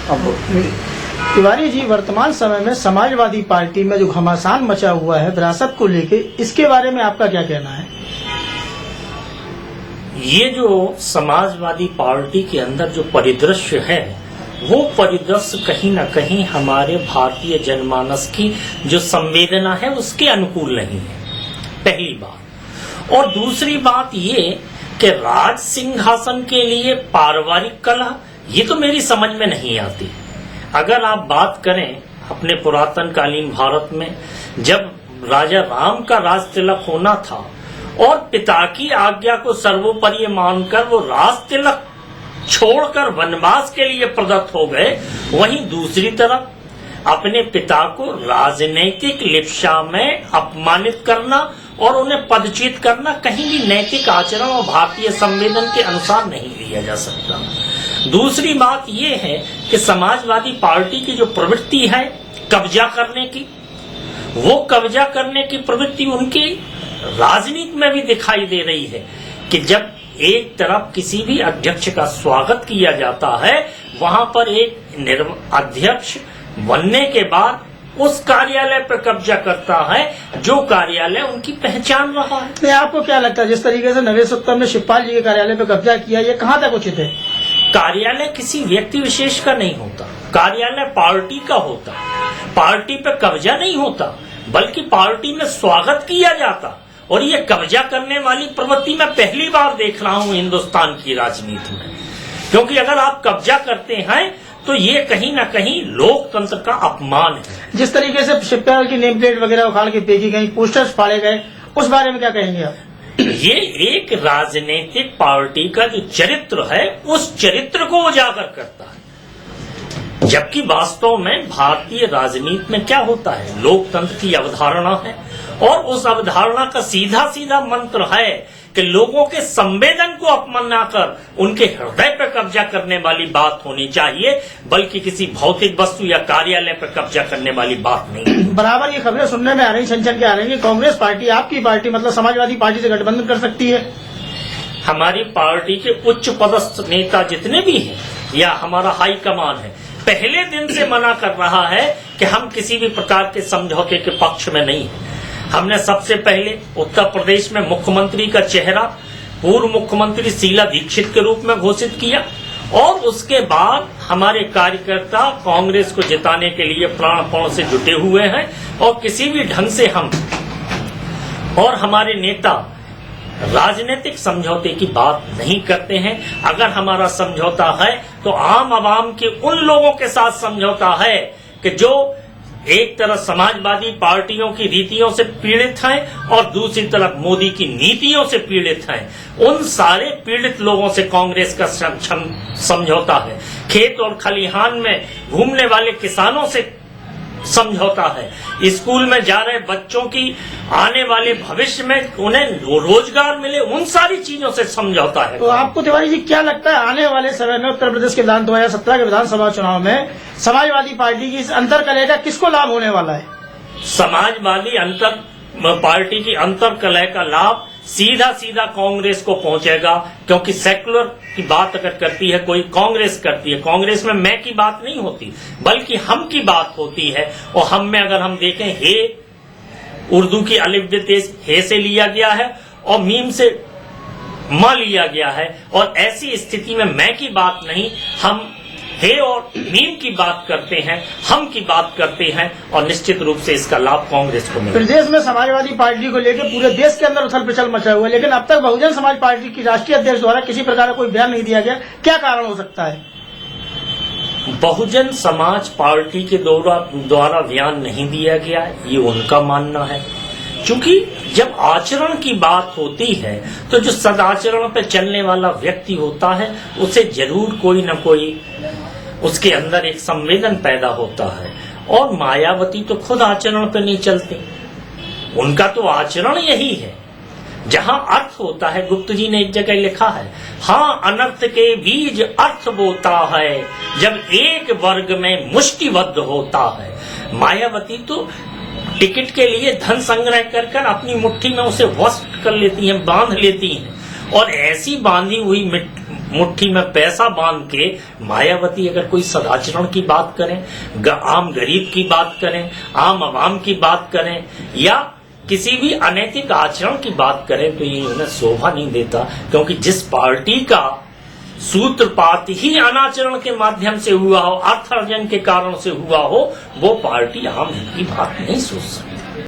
तिवारी जी, वर्तमान समय में समाजवादी पार्टी में जो घमासान मचा हुआ है विरासत को लेके, इसके बारे में आपका क्या कहना है? ये जो समाजवादी पार्टी के अंदर जो परिदृश्य है, वो परिदृश्य कहीं न कहीं हमारे भारतीय जनमानस की जो संवेदना है उसके अनुकूल नहीं है, पहली बात। और दूसरी बात ये कि राज सिंहासन के लिए पारिवारिक कलह, ये तो मेरी समझ में नहीं आती। अगर आप बात करें अपने पुरातन कालीन भारत में, जब राजा राम का राज तिलक होना था और पिता की आज्ञा को सर्वोपरि मानकर वो राज तिलक छोड़कर वनवास के लिए प्रदत्त हो गए, वहीं दूसरी तरफ अपने पिता को राजनैतिक लिप्सा में अपमानित करना और उन्हें पदच्युत करना कहीं भी नैतिक आचरण और भारतीय संवेदन के अनुसार नहीं लिया जा सकता। दूसरी बात यह है कि समाजवादी पार्टी की जो प्रवृत्ति है कब्जा करने की, वो कब्जा करने की प्रवृत्ति उनकी राजनीति में भी दिखाई दे रही है कि जब एक तरफ किसी भी अध्यक्ष का स्वागत किया जाता है, वहां पर एक अध्यक्ष बनने के बाद उस कार्यालय पर कब्जा करता है जो कार्यालय उनकी पहचान रहा है। नहीं, आपको क्या लगता है जिस तरीके से नरेश उत्तम ने शिवपाल जी के कार्यालय पर कब्जा किया, ये कहाँ तक उचित है? कार्यालय किसी व्यक्ति विशेष का नहीं होता, कार्यालय पार्टी का होता। पार्टी पे कब्जा नहीं होता, बल्कि पार्टी में स्वागत किया जाता। और ये कब्जा करने वाली प्रवृत्ति मैं पहली बार देख रहा हूं हिंदुस्तान की राजनीति में, क्योंकि अगर आप कब्जा करते हैं तो ये कहीं ना कहीं लोकतंत्र का अपमान है। जिस तरीके से शिवपाल की नेम प्लेट वगैरह उखाड़ के फेंकी गई, पोस्टर्स फाड़े गए, उस बारे में क्या कहेंगे आप? ये एक राजनीतिक पार्टी का जो चरित्र है उस चरित्र को उजागर करता है, जबकि वास्तव में भारतीय राजनीति में क्या होता है, लोकतंत्र की अवधारणा है और उस अवधारणा का सीधा सीधा मंत्र है कि लोगों के संवेदन को अपमाना कर उनके हृदय पर कब्जा करने वाली बात होनी चाहिए, बल्कि किसी भौतिक वस्तु या कार्यालय पर कब्जा करने वाली बात नहीं। बराबर ये खबरें सुनने में आ रही, छन के आ रही है, कांग्रेस पार्टी, आपकी पार्टी मतलब समाजवादी पार्टी से गठबंधन कर सकती है। हमारी पार्टी के उच्च पदस्थ नेता जितने भी हैं या हमारा हाई कमान है, पहले दिन से मना कर रहा है कि हम किसी भी प्रकार के समझौते के पक्ष में नहीं है। हमने सबसे पहले उत्तर प्रदेश में मुख्यमंत्री का चेहरा पूर्व मुख्यमंत्री शीला दीक्षित के रूप में घोषित किया और उसके बाद हमारे कार्यकर्ता कांग्रेस को जिताने के लिए प्राणपण से जुटे हुए हैं और किसी भी ढंग से हम और हमारे नेता राजनीतिक समझौते की बात नहीं करते हैं। अगर हमारा समझौता है तो आम आवाम के उन लोगों के साथ समझौता है कि जो एक तरफ समाजवादी पार्टियों की रीतियों से पीड़ित हैं और दूसरी तरफ मोदी की नीतियों से पीड़ित हैं। उन सारे पीड़ित लोगों से कांग्रेस का समझौता है। खेत और खलिहान में घूमने वाले किसानों से समझौता है। स्कूल में जा रहे बच्चों की आने वाले भविष्य में उन्हें रोजगार मिले, उन सारी चीजों से समझौता है। तो आपको तिवारी जी क्या लगता है आने वाले समय में उत्तर प्रदेश के 2017 के विधानसभा चुनाव में समाजवादी पार्टी की इस अंतरकलह का किसको लाभ होने वाला है? समाजवादी पार्टी की अंतरकलह का लाभ सीधा सीधा कांग्रेस को पहुंचेगा, क्योंकि सेक्युलर की बात अगर करती है कोई, कांग्रेस करती है। कांग्रेस में मैं की बात नहीं होती, बल्कि हम की बात होती है। और हम में अगर हम देखें, हे उर्दू की अलिफ बे तेज हे से लिया गया है और मीम से मां लिया गया है, और ऐसी स्थिति में मैं की बात नहीं, हम हे और मीम की बात करते हैं, हम की बात करते हैं, और निश्चित रूप से इसका लाभ कांग्रेस को मिलेगा। प्रदेश में समाजवादी पार्टी को लेकर पूरे देश के अंदर उथल पुथल मचा हुआ है, लेकिन अब तक बहुजन समाज पार्टी की राष्ट्रीय अध्यक्ष द्वारा किसी प्रकार का कोई बयान नहीं दिया गया। क्या कारण हो सकता है? बहुजन समाज पार्टी के द्वारा बयान नहीं दिया गया, ये उनका मानना है। क्योंकि जब आचरण की बात होती है तो जो सदाचरण पे चलने वाला व्यक्ति होता है उसे जरूर कोई न कोई उसके अंदर एक संवेदन पैदा होता है। और मायावती तो खुद आचरण पे नहीं चलते, उनका तो आचरण यही है। जहां अर्थ होता है, गुप्त जी ने एक जगह लिखा है, हाँ अनर्थ के बीज अर्थ बोता है जब एक वर्ग में मुष्टिबद्ध होता है। मायावती तो टिकट के लिए धन संग्रह कर कर अपनी मुट्ठी में उसे वश कर लेती हैं, बांध लेती हैं, और ऐसी बांधी हुई मुट्ठी में पैसा बांध के मायावती अगर कोई सदाचरण की बात करें, आम गरीब की बात करें, आम आवाम की बात करें या किसी भी अनैतिक आचरण की बात करें तो ये उन्हें शोभा नहीं देता, क्योंकि जिस पार्टी का सूत्रपात ही अनाचरण के माध्यम से हुआ हो, अर्थार्जन के कारण से हुआ हो, वो पार्टी आम हित की बात नहीं सोच सकती।